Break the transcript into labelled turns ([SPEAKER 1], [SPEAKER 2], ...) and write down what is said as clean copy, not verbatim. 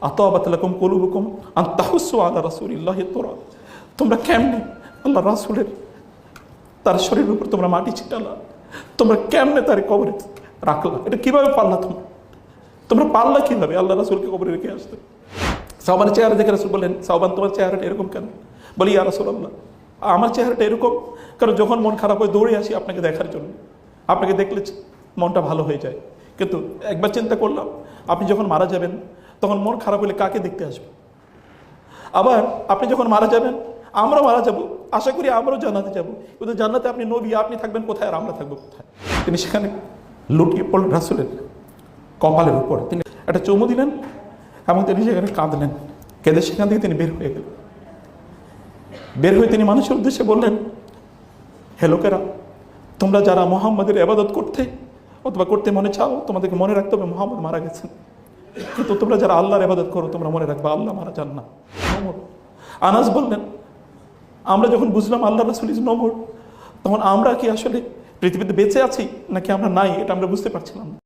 [SPEAKER 1] আতাবাত লাকুম কুলুবুকুম আন তাহুসসু আলা রাসূলিল্লাহি তুরাব। তোমরা কেমনে আল্লাহ রাসূলের তার শরীরের উপর তোমরা মাটি ছিটালা, তোমরা কেমনে তার কবরে রাখলা? এটা কিভাবে পারলা? তোমরা পারলা কিভাবে আল্লাহ রাসূলকে কবরে রেখে আসতে? সাওবানের চেহারা দেখে রাসূল বললেন, সাওবান তোমার চেহারাটা এরকম কেন? বলি, ইয়া রাসূলুল্লাহ, আমার চেহারাটা এরকম কারণ যখন মন খারাপ হয় দৌড়ে আসি আপনাকে দেখার জন্য, আপনাকে দেখলে মনটা ভালো হয়ে যায়। কিন্তু একবার চিন্তা করলাম, আপনি যখন মারা যাবেন তখন মন খারাপ হলে কাকে দেখতে আসবে? আবার আপনি যখন মারা যাবেন আমরা মারা যাব, আশা করি আমরাও জান্নাতে যাব, কিন্তু জান্নাতে আপনি নবী, আপনি থাকবেন কোথায় আর আমরা থাকবো কোথায়? তিনি সেখানে লুটিয়ে পড়লেন রাসূলের কপালের উপর, তিনি একটা চুমু দিলেন এবং তিনি সেখানে কাঁদলেন। কেঁদে সেখান থেকে তিনি বের হয়ে গেলেন। বের হয়ে তিনি মানুষের উদ্দেশ্যে বললেন, হে লোকেরা, তোমরা যারা মুহাম্মাদের ইবাদত করতে অথবা করতে মনে চাও, তোমাদেরকে মনে রাখতে হবে মুহাম্মদ মারা গেছেন। কিন্তু তোমরা যারা আল্লাহর ইবাদত করো তোমরা মনে রাখবে আল্লাহ মারা যান না। আনাস বললেন, আমরা যখন বুঝলাম আল্লাহ রাসূল ইজ নো মোর, তখন আমরা কি আসলে পৃথিবীতে বেঁচে আছি নাকি আমরা নাই এটা আমরা বুঝতে পারছিলাম না।